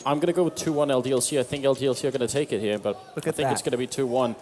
I'm going to go with 2-1 LDLC. I think LDLC are going to take it here, but I think it's going to be 2-1.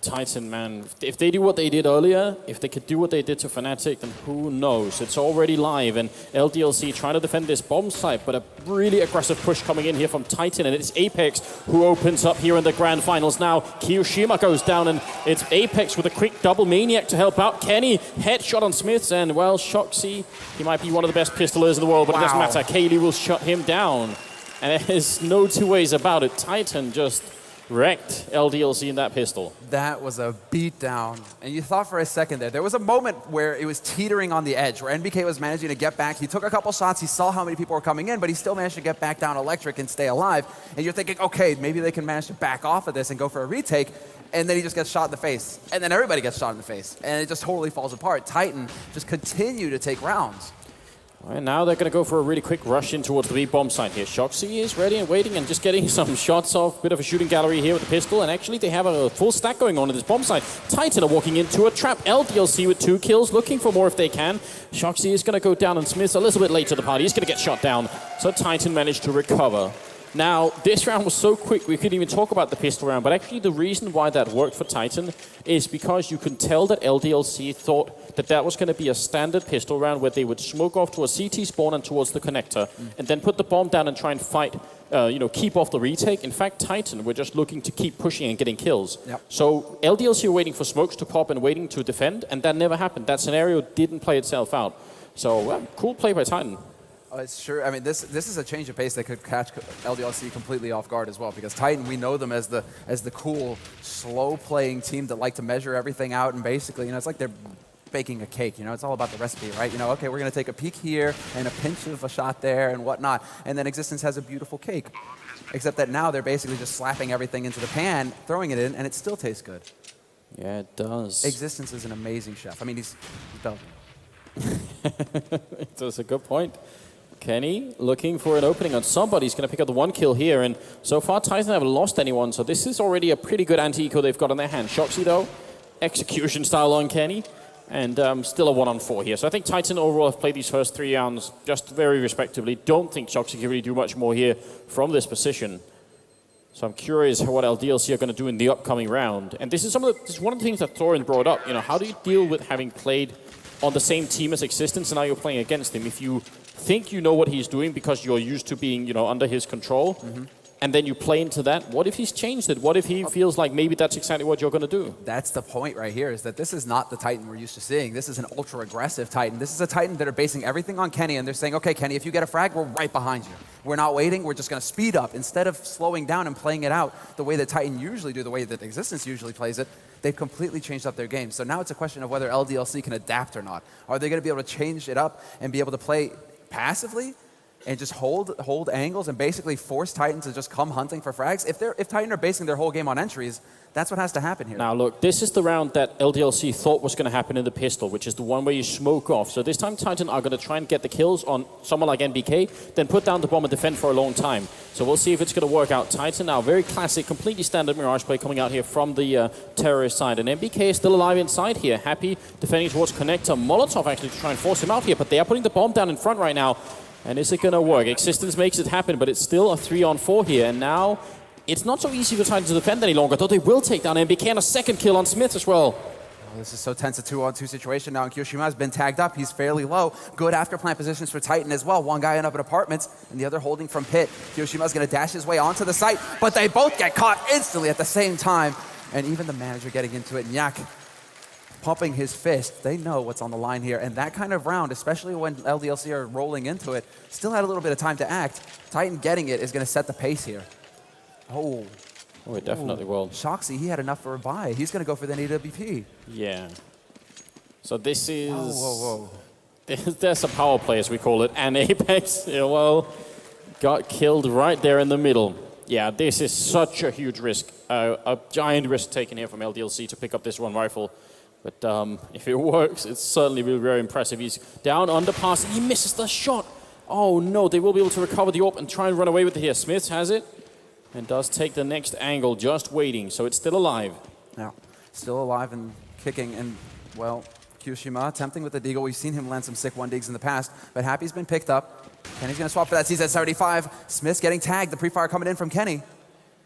Titan, man, if they do what they did earlier, if they could do what they did to Fnatic, then who knows? It's already live, and LDLC trying to defend this bomb site, but a really aggressive push coming in here from Titan, and it's Apex who opens up here in the grand finals now. Kioshima goes down, and it's Apex with a quick double Maniac to help out. Kenny, headshot on SmithZz, and well, shoxie, he might be one of the best pistolers in the world, but it doesn't matter. KQLY will shut him down, and there's no two ways about it. Titan just wrecked LDLC in that pistol. That was a beatdown. And you thought for a second there was a moment where it was teetering on the edge, where NBK was managing to get back. He took a couple shots, he saw how many people were coming in, but he still managed to get back down electric and stay alive. And you're thinking, okay, maybe they can manage to back off of this and go for a retake. And then he just gets shot in the face. And then everybody gets shot in the face. And it just totally falls apart. Titan just continue to take rounds. And now they're going to go for a really quick rush in towards the B bomb site here. shoxie is ready and waiting and just getting some shots off. Bit of a shooting gallery here with the pistol. And actually they have a full stack going on at this bomb site. Titan are walking into a trap. LDLC with 2 kills, looking for more if they can. shoxie is going to go down, and SmithZz a little bit late to the party. He's going to get shot down. So Titan managed to recover. Now, this round was so quick, we couldn't even talk about the pistol round, but actually the reason why that worked for Titan is because you can tell that LDLC thought that that was going to be a standard pistol round where they would smoke off to a CT spawn and towards the connector, and then put the bomb down and try and fight, keep off the retake. In fact, Titan were just looking to keep pushing and getting kills. Yep. So LDLC were waiting for smokes to pop and waiting to defend, and that never happened. That scenario didn't play itself out. So, cool play by Titan. It's sure. I mean, this is a change of pace that could catch LDLC completely off guard as well. Because Titan, we know them as the cool, slow-playing team that like to measure everything out, and basically, it's like they're baking a cake. It's all about the recipe, right? Okay, we're going to take a peek here and a pinch of a shot there and whatnot, and then Existence has a beautiful cake. Except that now they're basically just slapping everything into the pan, throwing it in, and it still tastes good. Yeah, it does. Existence is an amazing chef. I mean, he's Belgian. That's a good point. Kenny looking for an opening on somebody. He's going to pick up the 1 kill here, and so far Titan haven't lost anyone, so this is already a pretty good anti-eco they've got on their hand. shoxie though, execution style on Kenny, and still a 1-on-4 here. So I think Titan overall have played these first 3 rounds just very respectively. Don't think shoxie can really do much more here from this position. So I'm curious what LDLC are going to do in the upcoming round. And this is one of the things that Thorin brought up. How do you deal with having played on the same team as Existence, and now you're playing against him? If you think you know what he's doing because you're used to being, under his control, and then you play into that, what if he's changed it? What if he feels like maybe that's exactly what you're going to do? That's the point right here, is that this is not the Titan we're used to seeing. This is an ultra-aggressive Titan. This is a Titan that are basing everything on Kenny, and they're saying, okay, Kenny, if you get a frag, we're right behind you. We're not waiting, we're just going to speed up. Instead of slowing down and playing it out the way that Titan usually do, the way that Existence usually plays it, they've completely changed up their game. So now it's a question of whether LDLC can adapt or not. Are they going to be able to change it up and be able to play passively and just hold angles and basically force Titan to just come hunting for frags? If Titan are basing their whole game on entries, that's what has to happen here. Now look, this is the round that LDLC thought was going to happen in the pistol, which is the one where you smoke off. So this time Titan are going to try and get the kills on someone like NBK, then put down the bomb and defend for a long time. So we'll see if it's going to work out. Titan now, very classic, completely standard Mirage play coming out here from the terrorist side. And NBK is still alive inside here, happy defending towards connector. Molotov actually to try and force him out here, but they are putting the bomb down in front right now. And is it going to work? Existence makes it happen, but it's still a 3-on-4 here. And now it's not so easy for Titan to defend any longer, though they will take down NBK, and a second kill on SmithZz as well. Oh, this is so tense, a 2-on-2 situation now, and kioshima has been tagged up. He's fairly low. Good after plant positions for Titan as well. One guy in up in apartments, and the other holding from pit. Kyoshima's going to dash his way onto the site, but they both get caught instantly at the same time. And even the manager getting into it, Nyak pumping his fist. They know what's on the line here, and that kind of round, especially when LDLC are rolling into it, still had a little bit of time to act. Titan getting it is going to set the pace here. Oh, it definitely will. shoxie, he had enough for a buy. He's going to go for the AWP. Yeah. So this is... Whoa. There's a power play, as we call it, and Apex, got killed right there in the middle. Yeah, this is such a huge risk. A giant risk taken here from LDLC to pick up this one rifle. But if it works, it's certainly really very impressive. He's down underpass, and he misses the shot. Oh no, they will be able to recover the AWP and try and run away with it here. SmithZz has it, and does take the next angle, just waiting, so it's still alive. Yeah, still alive and kicking, and well, kioshima attempting with the deagle. We've seen him land some sick 1-digs in the past, but Happy's been picked up. Kenny's going to swap for that CZ 75. SmithZz getting tagged. The pre-fire coming in from Kenny.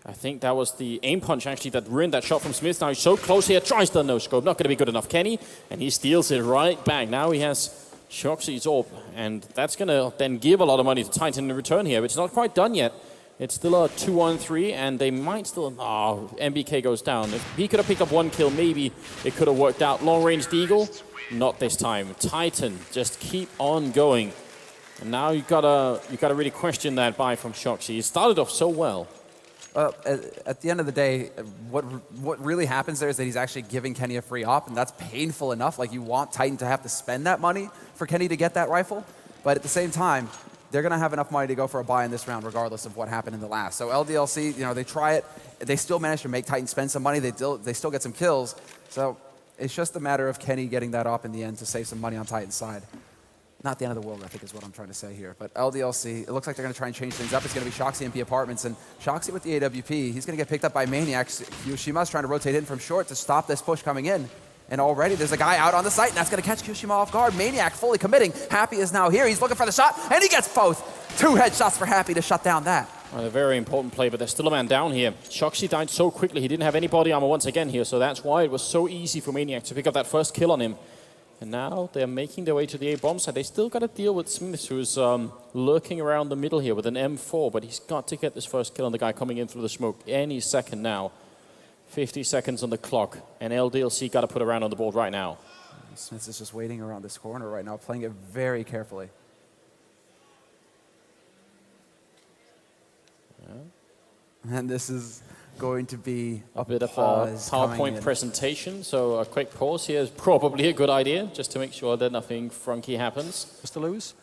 I think that was the aim punch, actually, that ruined that shot from SmithZz. Now he's so close here, tries the no-scope. Not going to be good enough, Kenny. And he steals it right back. Now he has shoxie's AWP, and that's going to then give a lot of money to Titan in return here. But it's not quite done yet. It's still a 2-1-3, and they might still... Oh, MBK goes down. If he could have picked up 1 kill, maybe it could have worked out. Long-range Deagle, not this time. Titan just keep on going. And now you gotta really question that buy from shoxie. He started off so well. At the end of the day, what really happens there is that he's actually giving Kenny a free op, and that's painful enough. Like, you want Titan to have to spend that money for Kenny to get that rifle, but at the same time, they're going to have enough money to go for a buy in this round regardless of what happened in the last. So LDLC, you know, they try it. They still manage to make Titan spend some money. They still get some kills. So it's just a matter of Kenny getting that op in the end to save some money on Titan's side. Not the end of the world, I think, is what I'm trying to say here. But LDLC, it looks like they're going to try and change things up. It's going to be shoxie MP Apartments. And shoxie with the AWP, he's going to get picked up by Maniac. Kiyoshima's trying to rotate in from short to stop this push coming in. And already there's a guy out on the site, and that's going to catch Kiyoshiima off guard. Maniac fully committing. Happy is now here. He's looking for the shot, and he gets both. 2 headshots for Happy to shut down that. Well, a very important play, but there's still a man down here. shoxie died so quickly. He didn't have any body armor once again here, so that's why it was so easy for Maniac to pick up that first kill on him. And now they're making their way to the A-bomb side. They still got to deal with SmithZz, who's lurking around the middle here with an M4, but he's got to get this first kill on the guy coming in through the smoke any second now. 50 seconds on the clock, and LDLC got to put a round on the board right now. SmithZz is just waiting around this corner right now, playing it very carefully. Yeah. And this is going to be a bit of a PowerPoint presentation, so a quick pause here is probably a good idea, just to make sure that nothing funky happens. Just to lose.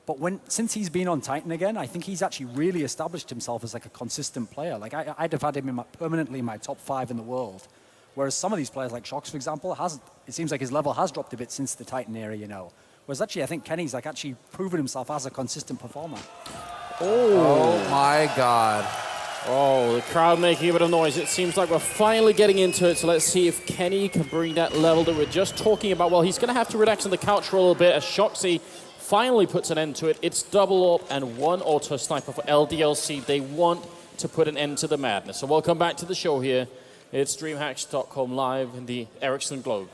But since he's been on Titan again, I think he's actually really established himself as like a consistent player. Like I'd have had him permanently in my top 5 in the world. Whereas some of these players, like shox, for example, it seems like his level has dropped a bit since the Titan era, you know. Whereas actually, I think Kenny's like actually proven himself as a consistent performer. Oh my God. Oh, the crowd making a bit of noise. It seems like we're finally getting into it, so let's see if Kenny can bring that level that we're just talking about. Well, he's going to have to relax on the couch for a little bit as shoxie finally puts an end to it. It's double up and 1 auto sniper for LDLC. They want to put an end to the madness. So welcome back to the show here. It's Dreamhack Stockholm live in the Ericsson Globe.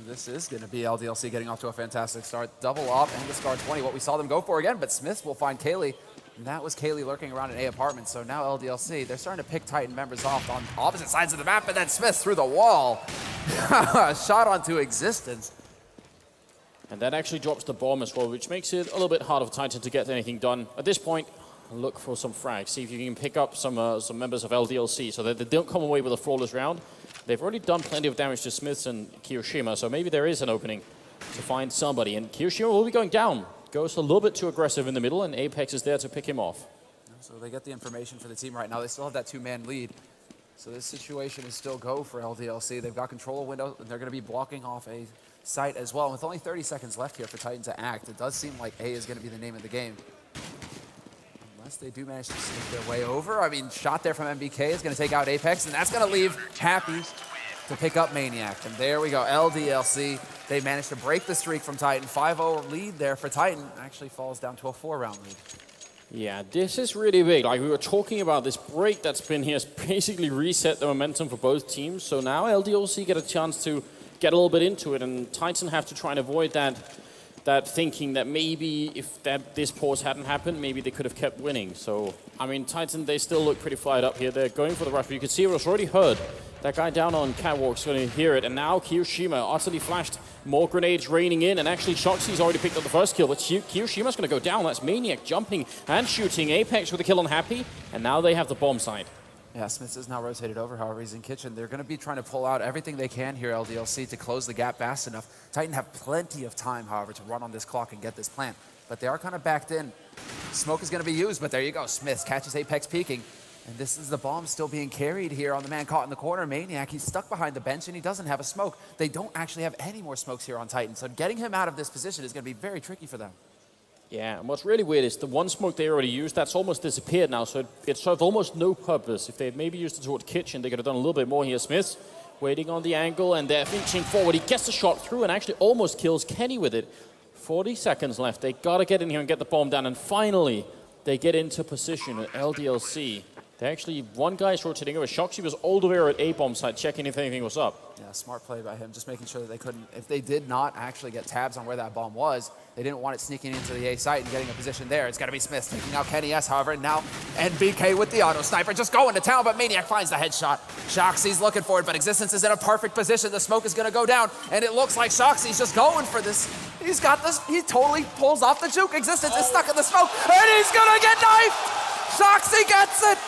This is going to be LDLC getting off to a fantastic start. Double up and the Scar 20, what we saw them go for again, but SmithZz will find KQLY. And that was KQLY lurking around in A apartments. So now LDLC, they're starting to pick Titan members off on opposite sides of the map, and then SmithZz through the wall. Shot onto existence. And that actually drops the bomb as well, which makes it a little bit harder for Titan to get anything done. At this point, look for some frags. See if you can pick up some members of LDLC so that they don't come away with a flawless round. They've already done plenty of damage to SmithZz and Kiyoshiima, so maybe there is an opening to find somebody. And Kiyoshiima will be going down. Goes a little bit too aggressive in the middle, and Apex is there to pick him off. So they get the information for the team right now. They still have that 2-man lead. So this situation is still go for LDLC. They've got control of window, and they're going to be blocking off a site as well. And with only 30 seconds left here for Titan to act, it does seem like A is going to be the name of the game. Unless they do manage to sneak their way over. I mean, shot there from MBK is going to take out Apex, and that's going to leave Happy to pick up Maniac. And there we go, LDLC. They managed to break the streak from Titan. 5-0 lead there for Titan. Actually falls down to a 4-round lead. Yeah, this is really big. Like we were talking about, this break that's been here has basically reset the momentum for both teams. So now LDLC get a chance to get a little bit into it, and Titan have to try and avoid that thinking that maybe if this pause hadn't happened, maybe they could have kept winning. So, I mean, Titan, they still look pretty fired up here. They're going for the rush, but you can see it was already heard. That guy down on Catwalk's going to hear it, and now Kiyoshiima utterly flashed. More grenades raining in, and actually shoxie's already picked up the first kill, but Kiyoshima's going to go down. That's Maniac jumping and shooting. Apex with a kill on Happy, and now they have the bomb side. Yeah, SmithZz is now rotated over, however, he's in kitchen. They're going to be trying to pull out everything they can here, LDLC, to close the gap fast enough. Titan have plenty of time, however, to run on this clock and get this plant, but they are kind of backed in. Smoke is going to be used, but there you go. SmithZz catches Apex peeking. And this is the bomb still being carried here on the man caught in the corner, Maniac. He's stuck behind the bench, and he doesn't have a smoke. They don't actually have any more smokes here on Titan, so getting him out of this position is going to be very tricky for them. Yeah, and what's really weird is the one smoke they already used, that's almost disappeared now, so it served almost no purpose. If they had maybe used it towards kitchen, they could have done a little bit more here. SmithZz waiting on the angle, and they're inching forward. He gets the shot through and actually almost kills Kenny with it. 40 seconds left. They got to get in here and get the bomb down. And finally, they get into position at LDLC. They actually, one guy's rotating over. shoxie was all the way at A bomb site, checking if anything was up. Yeah, smart play by him, just making sure that they couldn't, if they did not actually get tabs on where that bomb was, they didn't want it sneaking into the A site and getting a position there. It's got to be SmithZz taking out Kenny S, however, and now NBK with the auto sniper just going to town, but Maniac finds the headshot. shoxie's looking for it, but Existence is in a perfect position. The smoke is going to go down, and it looks like shoxie's just going for this. He's got this, he totally pulls off the juke. Existence is stuck in the smoke, and he's going to get knifed! shoxie gets it!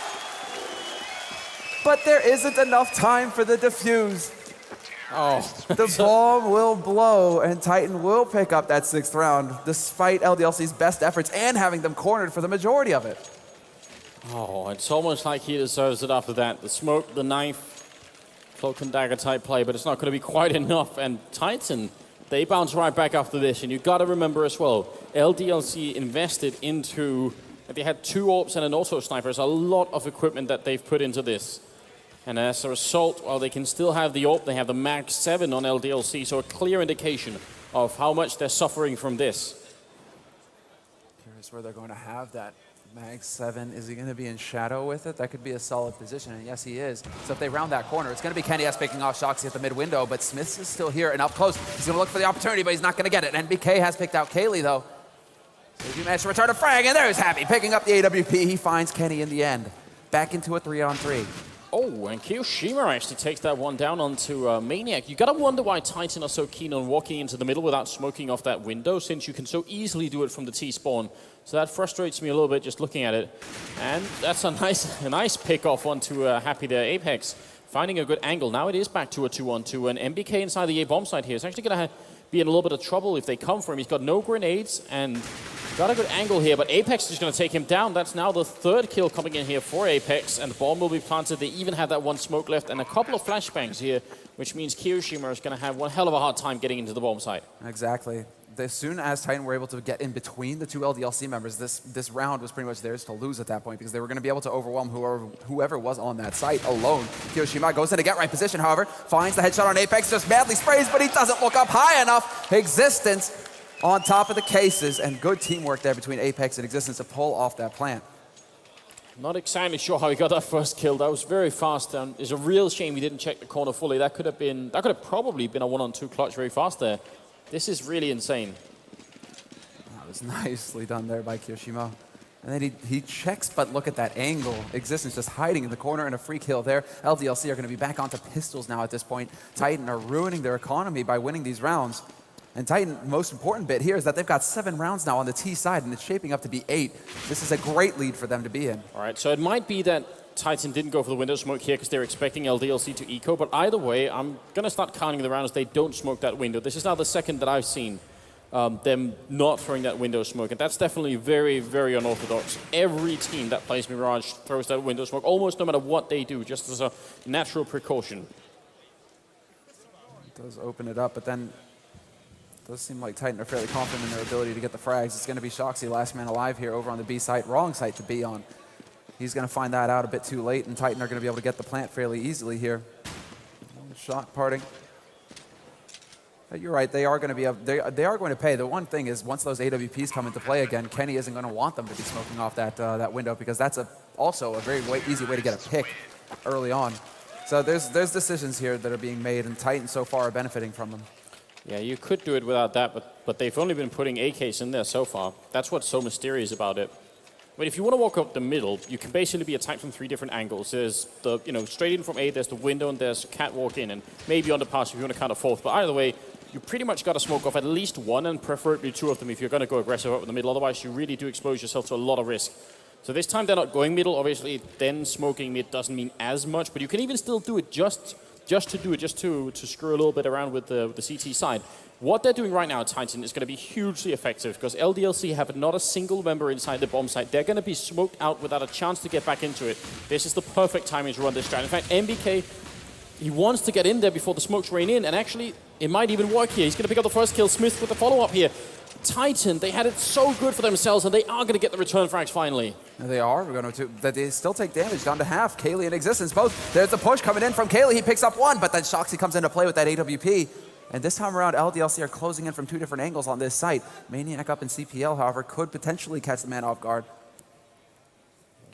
But there isn't enough time for the defuse. Oh. The bomb will blow, and Titan will pick up that 6th round, despite LDLC's best efforts and having them cornered for the majority of it. Oh, it's almost like he deserves it after that. The smoke, the knife, cloak and dagger type play, but it's not going to be quite enough. And Titan, they bounce right back after this. And you've got to remember as well, LDLC invested into, they had 2 AWPs and an auto sniper. There's a lot of equipment that they've put into this. And as a result, while they can still have the AWP, they have the Mag 7 on LDLC, so a clear indication of how much they're suffering from this. Here's where they're going to have that Mag 7. Is he going to be in shadow with it? That could be a solid position, and yes, he is. So if they round that corner, it's going to be Kenny S picking off shoxie at the mid window, but SmithZz is still here and up close. He's going to look for the opportunity, but he's not going to get it. NBK has picked out KQLY, though. So he managed to return a frag, and there's Happy picking up the AWP. He finds Kenny in the end. Back into a 3-on-3. Oh, and kioshima actually takes that one down onto Maniac. You got to wonder why Titan are so keen on walking into the middle without smoking off that window, since you can so easily do it from the T-spawn. So that frustrates me a little bit just looking at it. And that's a nice pick off onto Happy there. Apex finding a good angle. Now it is back to a 2-on-2, and MBK inside the A bomb site here is actually going to be in a little bit of trouble if they come for him. He's got no grenades and got a good angle here, but Apex is going to take him down. That's now the 3rd kill coming in here for Apex, and the bomb will be planted. They even have that 1 smoke left and a couple of flashbangs here, which means kioshima is going to have one hell of a hard time getting into the bomb site. Exactly. As soon as Titan were able to get in between the 2 LDLC members, this round was pretty much theirs to lose at that point, because they were going to be able to overwhelm whoever was on that site alone. kioshima goes in a get-right position, however, finds the headshot on Apex, just madly sprays, but he doesn't look up high enough. Existence on top of the cases, and good teamwork there between Apex and Existence to pull off that plant. Not exactly sure how he got that first kill. That was very fast. It's a real shame he didn't check the corner fully. That could have probably been a 1-on-2 clutch very fast there. This is really insane. That was nicely done there by kioshima. And then he checks, but look at that angle. Existence just hiding in the corner, and a free kill there. LDLC are going to be back onto pistols now at this point. Titan are ruining their economy by winning these rounds. And Titan, most important bit here is that they've got 7 rounds now on the T side, and it's shaping up to be 8. This is a great lead for them to be in. All right, so it might be that Titan didn't go for the window smoke here because they're expecting LDLC to eco, but either way, I'm going to start counting the rounds they don't smoke that window. This is now the 2nd that I've seen them not throwing that window smoke, and that's definitely very, very unorthodox. Every team that plays Mirage throws that window smoke, almost no matter what they do, just as a natural precaution. It does open it up, but then it does seem like Titan are fairly confident in their ability to get the frags. It's going to be shoxie, last man alive here over on the B site. Wrong site to be on. He's going to find that out a bit too late, and Titan are going to be able to get the plant fairly easily here. Shot parting. But you're right, they are going to be they are going to pay. The one thing is, once those AWPs come into play again, Kenny isn't going to want them to be smoking off that window, because that's also a very easy way to get a pick early on. So there's decisions here that are being made, and Titan so far are benefiting from them. Yeah, you could do it without that, but they've only been putting AKs in there so far. That's what's so mysterious about it. But if you want to walk up the middle, you can basically be attacked from 3 different angles. There's the, straight in from A, there's the window, and there's catwalk in, and maybe on the pass if you want to count a 4th. But either way, you pretty much got to smoke off at least 1, and preferably 2 of them if you're going to go aggressive up in the middle. Otherwise, you really do expose yourself to a lot of risk. So this time they're not going middle. Obviously, then smoking mid doesn't mean as much, but you can even still do it just to screw a little bit around with the CT side. What they're doing right now at Titan is going to be hugely effective, because LDLC have not a single member inside the bomb site. They're going to be smoked out without a chance to get back into it. This is the perfect timing to run this strat. In fact, MBK, he wants to get in there before the smokes rain in, and actually, it might even work here. He's going to pick up the first kill. SmithZz with the follow-up here. Titan, they had it so good for themselves, and they are going to get the return frags finally. They are. We're going to. They still take damage down to half. KQLY and Existence both. There's the push coming in from KQLY. He picks up 1, but then shoxie comes into play with that AWP. And this time around, LDLC are closing in from 2 different angles on this site. Maniac up in CPL, however, could potentially catch the man off guard.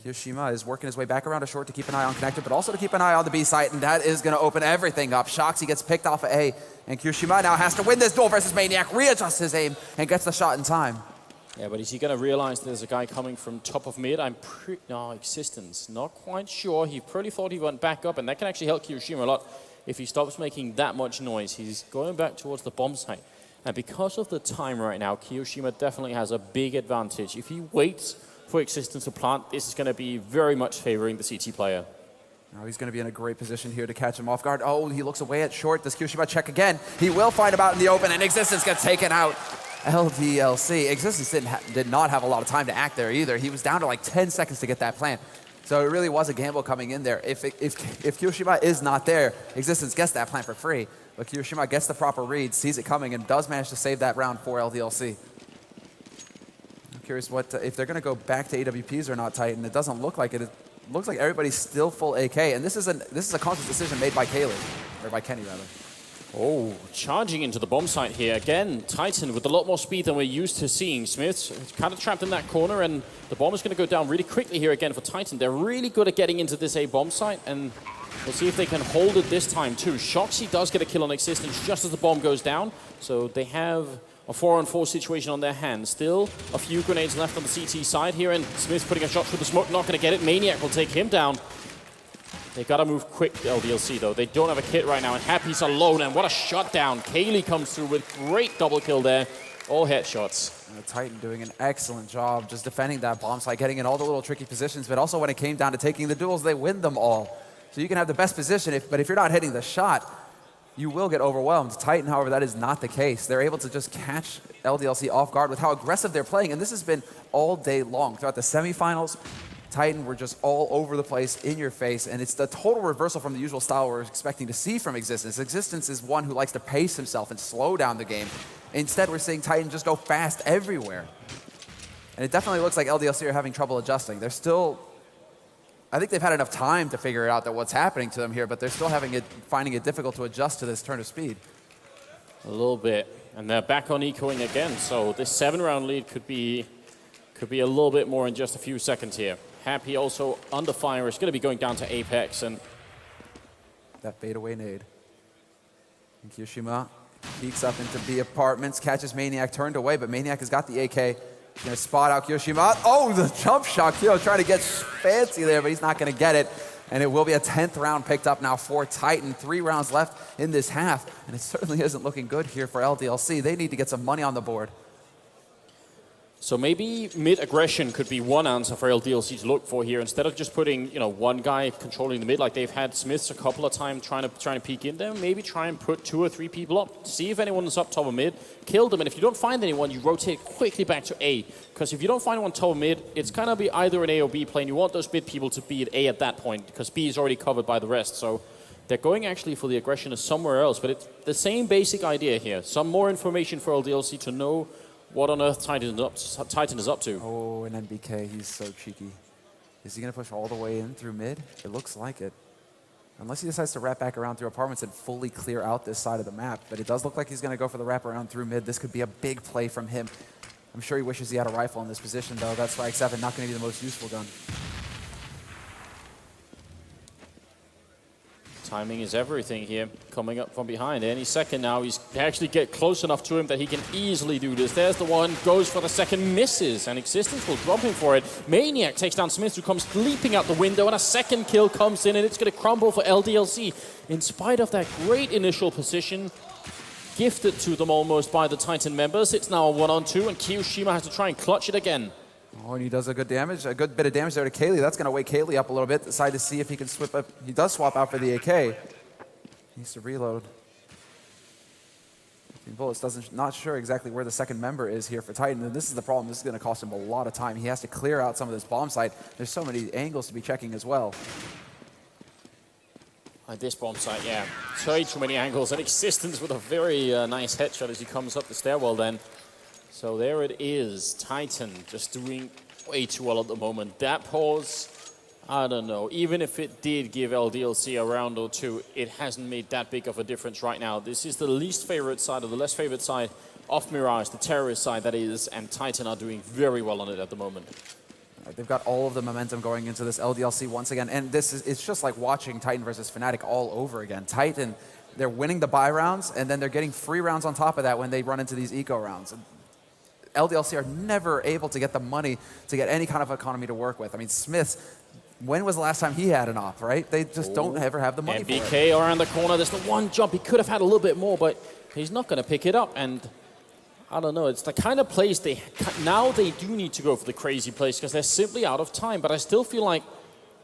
Kioshima is working his way back around a short to keep an eye on connected, but also to keep an eye on the B site, and that is going to open everything up. shoxie gets picked off of A, and Kioshima now has to win this duel versus Maniac, readjusts his aim, and gets the shot in time. Yeah, but is he going to realize there's a guy coming from top of mid? No, Existence. Not quite sure. He probably thought he went back up, and that can actually help Kioshima a lot if he stops making that much noise. He's going back towards the bomb site. And because of the time right now, Kioshima definitely has a big advantage. If he waits for Existence to plant, this is going to be very much favoring the CT player. Now he's going to be in a great position here to catch him off guard. Oh, he looks away at short. Does Kioshima check again? He will find him out in the open, and Existence gets taken out. LDLC. Existence did not have a lot of time to act there either. He was down to like 10 seconds to get that plant. So it really was a gamble coming in there. If Kioshima is not there, Existence gets that plant for free. But Kioshima gets the proper read, sees it coming, and does manage to save that round for LDLC. I'm curious what if they're going to go back to AWPs or not, Titan. It doesn't look like it. It looks like everybody's still full AK, and this is a conscious decision made by KQLY, or by Kenny rather. Oh, charging into the bomb site here. Again, Titan with a lot more speed than we're used to seeing. SmithZz kind of trapped in that corner, and the bomb is going to go down really quickly here again for Titan. They're really good at getting into this A bomb site, and we'll see if they can hold it this time too. shoxie does get a kill on Existence just as the bomb goes down, so they have a 4-on-4 situation on their hands. Still a few grenades left on the CT side here, and SmithZz putting a shot through the smoke, not going to get it. Maniac will take him down. They gotta move quick, LDLC, though. They don't have a kit right now, and Happy's alone, and what a shutdown. KQLY comes through with great double kill there. All headshots. And the Titan doing an excellent job just defending that bomb site, getting in all the little tricky positions, but also when it came down to taking the duels, they win them all. So you can have the best position, but if you're not hitting the shot, you will get overwhelmed. Titan, however, that is not the case. They're able to just catch LDLC off guard with how aggressive they're playing, and this has been all day long. Throughout the semifinals, Titan were just all over the place, in your face, and it's the total reversal from the usual style we're expecting to see from Existence. Existence is one who likes to pace himself and slow down the game. Instead, we're seeing Titan just go fast everywhere. And it definitely looks like LDLC are having trouble adjusting. They're still, I think they've had enough time to figure out that what's happening to them here, but they're still finding it difficult to adjust to this turn of speed. A little bit, and they're back on ecoing again, so this 7-round lead could be a little bit more in just a few seconds here. Happy also under fire is going to be going down to Apex, and that fadeaway nade. And Kioshima peeks up into B apartments, catches Maniac turned away, but Maniac has got the AK. He's going to spot out Kioshima. Oh, the jump shot. Kyo trying to get fancy there, but he's not going to get it. And it will be a 10th round picked up now for Titan. 3 rounds left in this half, and it certainly isn't looking good here for LDLC. They need to get some money on the board. So maybe mid-aggression could be one answer for LDLC to look for here. Instead of just putting, one guy controlling the mid like they've had SmithZz a couple of times trying to peek in there, maybe try and put 2 or 3 people up, see if anyone's up top of mid, kill them, and if you don't find anyone, you rotate quickly back to A. Because if you don't find anyone top of mid, it's going to be either an A or B plane. You want those mid people to be at A at that point, because B is already covered by the rest. So they're going actually for the aggression somewhere else, but it's the same basic idea here. Some more information for LDLC to know what on earth Titan is up to. Oh, and NBK, he's so cheeky. Is he going to push all the way in through mid? It looks like it. Unless he decides to wrap back around through apartments and fully clear out this side of the map. But it does look like he's going to go for the wraparound through mid. This could be a big play from him. I'm sure he wishes he had a rifle in this position, though. That's strike 7, not going to be the most useful gun. Timing is everything here, coming up from behind. Any second now, they actually get close enough to him that he can easily do this. There's the one, goes for the second, misses, and Existence will drop him for it. Maniac takes down SmithZz, who comes leaping out the window, and a second kill comes in, and it's going to crumble for LDLC. In spite of that great initial position, gifted to them almost by the Titan members, it's now a 1-on-2, and Kioshima has to try and clutch it again. Oh, and he does a good bit of damage there to KQLY. That's going to wake KQLY up a little bit. Decide to see if he can swap up. He does swap out for the AK. He needs to reload. Bullets not sure exactly where the second member is here for Titan, and this is the problem. This is going to cost him a lot of time. He has to clear out some of this bomb site. There's so many angles to be checking as well. At this bomb site, yeah. So too many angles, and Existence with a very nice headshot as he comes up the stairwell then. So there it is, Titan just doing way too well at the moment. That pause, I don't know. Even if it did give LDLC a round or two, it hasn't made that big of a difference right now. This is the least favorite side, or the less favorite side of Mirage, the terrorist side that is, and Titan are doing very well on it at the moment. They've got all of the momentum going into this LDLC once again, and it's just like watching Titan versus Fnatic all over again. Titan, they're winning the buy rounds, and then they're getting free rounds on top of that when they run into these eco rounds. LDLC are never able to get the money to get any kind of economy to work with. I mean, SmithZz, when was the last time he had an op, right? They just don't ever have the money for it. BK around the corner. There's the one jump. He could have had a little bit more, but he's not going to pick it up. And I don't know. It's the kind of plays now they do need to go for the crazy plays because they're simply out of time. But I still feel like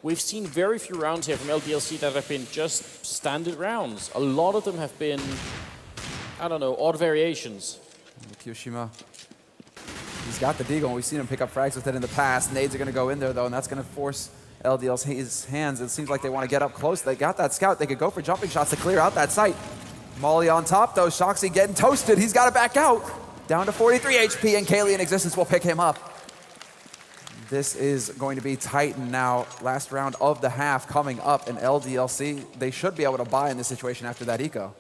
we've seen very few rounds here from LDLC that have been just standard rounds. A lot of them have been, I don't know, odd variations. kioshima, he's got the deagle, and we've seen him pick up frags with it in the past. Nades are going to go in there, though, and that's going to force LDLC's hands. It seems like they want to get up close. They got that scout. They could go for jumping shots to clear out that site. Molly on top, though. shoxie getting toasted. He's got to back out. Down to 43 HP, and KQLY in existence will pick him up. This is going to be Titan now. Last round of the half coming up, and LDLC, they should be able to buy in this situation after that eco.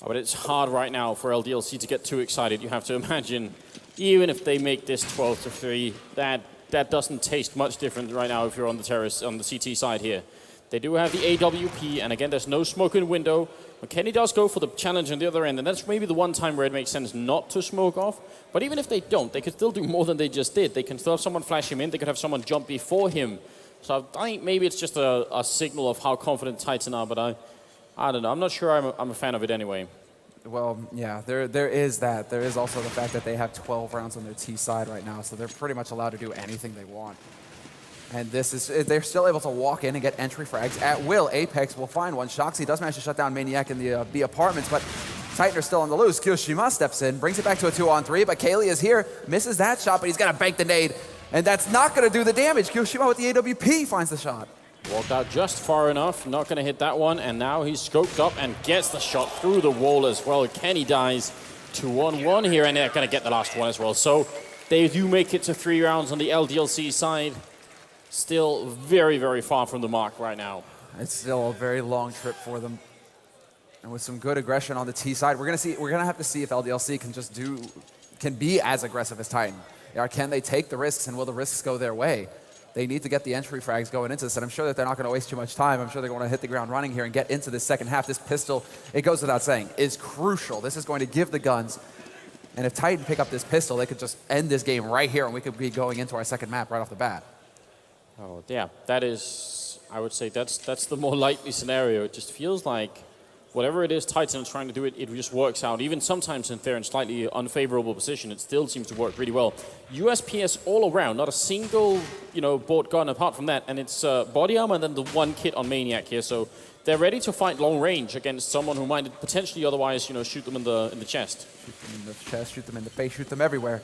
Oh, but it's hard right now for LDLC to get too excited. You have to imagine, even if they make this 12-3, that doesn't taste much different right now if you're on the terrace, on the CT side here. They do have the AWP, and again, there's no smoke in window. But Kenny does go for the challenge on the other end, and that's maybe the one time where it makes sense not to smoke off. But even if they don't, they could still do more than they just did. They can still have someone flash him in. They could have someone jump before him. So I think maybe it's just a signal of how confident Titan are, but I don't know. I'm not sure I'm a fan of it anyway. Well, yeah, there is that. There is also the fact that they have 12 rounds on their T side right now, so they're pretty much allowed to do anything they want. And they're still able to walk in and get entry frags at will. Apex will find one. shoxie does manage to shut down Maniac in the B apartments, but Titan are still on the loose. kioshima steps in, brings it back to a 2-on-3, but KQLY is here, misses that shot, but he's got to bank the nade, and that's not going to do the damage. kioshima with the AWP finds the shot. Walked out just far enough, not going to hit that one, and now he's scoped up and gets the shot through the wall as well. Kenny dies 2-on-1 here, and they're going to get the last one as well. So they do make it to 3 rounds on the LDLC side. Still very, very far from the mark right now. It's still a very long trip for them. And with some good aggression on the T side, we're gonna have to see if LDLC can be as aggressive as Titan. Or can they take the risks, and will the risks go their way? They need to get the entry frags going into this, and I'm sure that they're not going to waste too much time. I'm sure they're going to hit the ground running here and get into this second half. This pistol, it goes without saying, is crucial. This is going to give the guns. And if Titan pick up this pistol, they could just end this game right here, and we could be going into our second map right off the bat. Oh, yeah, that is, I would say that's the more likely scenario. It just feels like whatever it is Titan is trying to do, it just works out. Even sometimes if they're in slightly unfavorable position, it still seems to work really well. USPS all around, not a single, bought gun apart from that, and it's body armor and then the one kit on Maniac here. So they're ready to fight long range against someone who might potentially otherwise, shoot them in the chest. Shoot them in the chest, shoot them in the face, shoot them everywhere.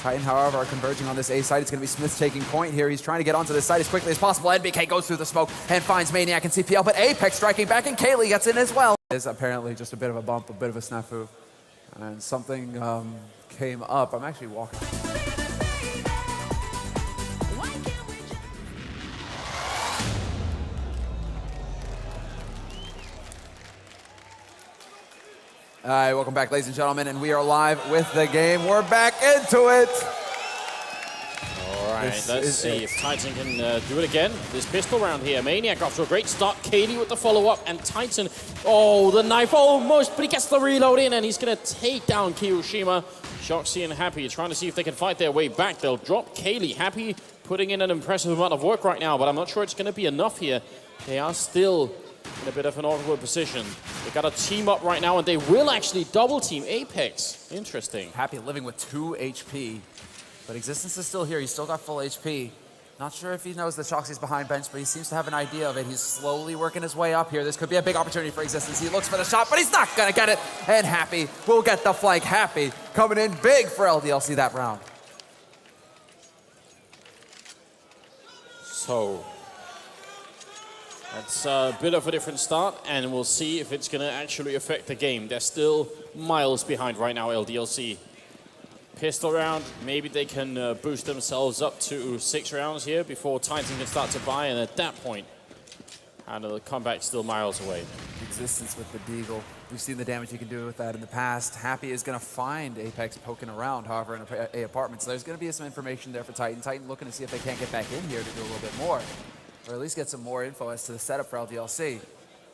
Titan, however, are converging on this A side. It's going to be SmithZz taking point here. He's trying to get onto this side as quickly as possible. NBK goes through the smoke and finds Maniac and CPL, but Apex striking back, and KQLY gets in as well. It's apparently just a bit of a bump, a bit of a snafu. And something came up. I'm actually walking. All right, welcome back, ladies and gentlemen, and we are live with the game. We're back into it. All right, let's see if Titan can do it again. This pistol round here. Maniac off to a great start. KQLY with the follow-up, and Titan, the knife almost, but he gets the reload in, and he's going to take down kioshima. shoxie and Happy trying to see if they can fight their way back. They'll drop KQLY. Happy putting in an impressive amount of work right now, but I'm not sure it's going to be enough here. They are still in a bit of an awkward position. They got a team up right now, and they will actually double team Apex. Interesting. Happy living with 2 HP, but Existence is still here. He's still got full HP. Not sure if he knows that shoxie's behind bench, but he seems to have an idea of it. He's slowly working his way up here. This could be a big opportunity for Existence. He looks for the shot, but he's not gonna get it. And Happy will get the flank. Happy coming in big for LDLC that round. So that's a bit of a different start, and we'll see if it's going to actually affect the game. They're still miles behind right now, LDLC. Pistol round, maybe they can boost themselves up to 6 rounds here before Titan can start to buy, and at that point, the comeback's still miles away. Existence with the Deagle. We've seen the damage you can do with that in the past. Happy is going to find Apex poking around, however, in A apartment. So there's going to be some information there for Titan. Titan looking to see if they can't get back in here to do a little bit more, or at least get some more info as to the setup for LDLC.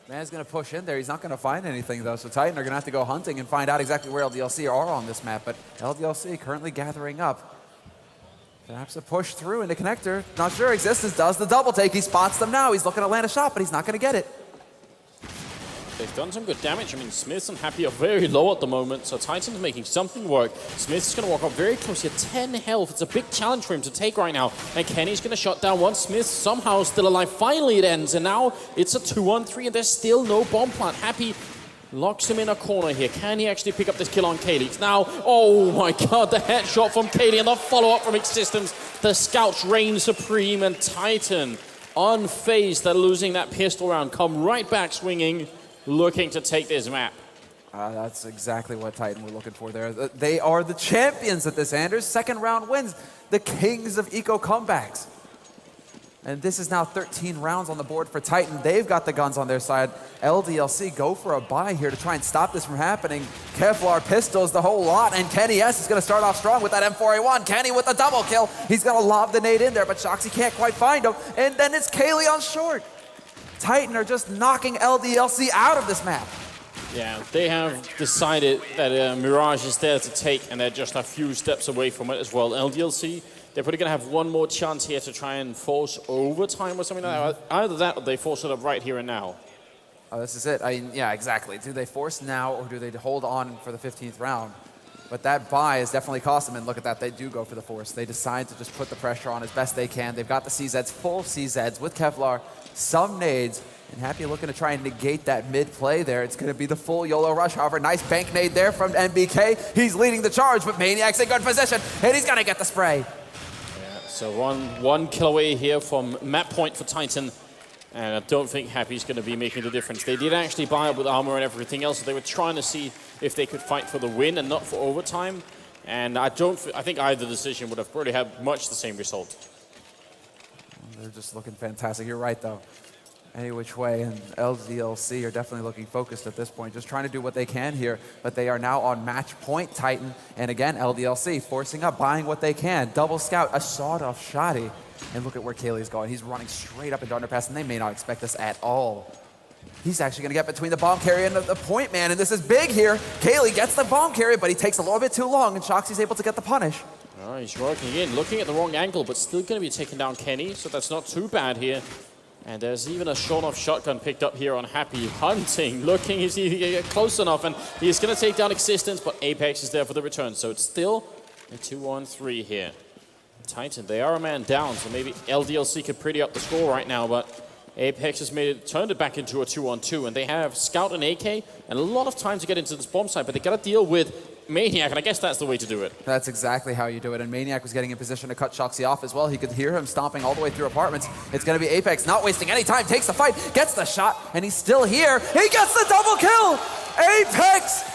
Man's going to push in there. He's not going to find anything, though, so Titan are going to have to go hunting and find out exactly where LDLC are on this map. But LDLC currently gathering up. Perhaps a push through into connector. Not sure. Existence does the double take. He spots them now. He's looking to land a shot, but he's not going to get it. They've done some good damage. I mean, SmithZz and Happy are very low at the moment, so Titan's making something work. SmithZz is going to walk up very close here, 10 health. It's a big challenge for him to take right now. And Kenny's going to shut down one. SmithZz somehow still alive. Finally it ends, and now it's a 2-on-3, and there's still no bomb plant. Happy locks him in a corner here. Can he actually pick up this kill on KQLY? Now, oh my god, the headshot from KQLY and the follow-up from Existence. The scouts reign supreme, and Titan, unfazed, they're losing that pistol round, come right back swinging, looking to take this map. That's exactly what Titan were looking for there. They are the champions at this, Anders. Second round wins. The kings of eco comebacks. And this is now 13 rounds on the board for Titan. They've got the guns on their side. LDLC go for a buy here to try and stop this from happening. Kevlar pistols the whole lot, and Kenny S is going to start off strong with that M4A1. Kenny with a double kill. He's going to lob the nade in there, but shoxie can't quite find him. And then it's KQLY on short. Titan are just knocking LDLC out of this map. Yeah, they have decided that Mirage is there to take, and they're just a few steps away from it as well. LDLC, they're probably going to have one more chance here to try and force overtime or something like that. Either that or they force it up right here and now. Oh, this is it. I mean, yeah, exactly. Do they force now, or do they hold on for the 15th round? But that buy is definitely cost them, and look at that. They do go for the force. They decide to just put the pressure on as best they can. They've got the CZs, full CZs with Kevlar, some nades, and Happy looking to try and negate that mid-play there. It's going to be the full YOLO rush. However, nice bank nade there from MBK. He's leading the charge, but Maniac's in good position, and he's going to get the spray. Yeah, so one kill away here from map point for Titan. And I don't think Happy's going to be making the difference. They did actually buy up with armor and everything else. So they were trying to see if they could fight for the win and not for overtime. And I think either decision would have probably had much the same result. They're just looking fantastic. You're right, though. Any which way, and LDLC are definitely looking focused at this point, just trying to do what they can here. But they are now on match point, Titan. And again, LDLC forcing up, buying what they can. Double scout, a sawed-off shotty. And look at where KQLY's going. He's running straight up into underpass, and they may not expect this at all. He's actually going to get between the bomb carrier and the point man, and this is big here. KQLY gets the bomb carrier, but he takes a little bit too long, and shoxie's able to get the punish. Oh, he's working in, looking at the wrong angle, but still going to be taking down Kenny, so that's not too bad here. And there's even a short-off shotgun picked up here on Happy. Hunting, looking, is he get close enough, and he's going to take down Existence, but Apex is there for the return, so it's still a 2-on-3 here. Titan, they are a man down, so maybe LDLC could pretty up the score right now, but Apex has turned it back into a 2-on-2, and they have Scout and AK, and a lot of time to get into this bomb site, but they got to deal with Maniac, and I guess that's the way to do it. That's exactly how you do it, and Maniac was getting in position to cut shoxie off as well. He could hear him stomping all the way through apartments. It's going to be Apex, not wasting any time, takes the fight, gets the shot, and he's still here. He gets the double kill! Apex!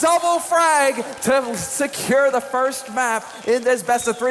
Double frag to secure the first map in this best of 3.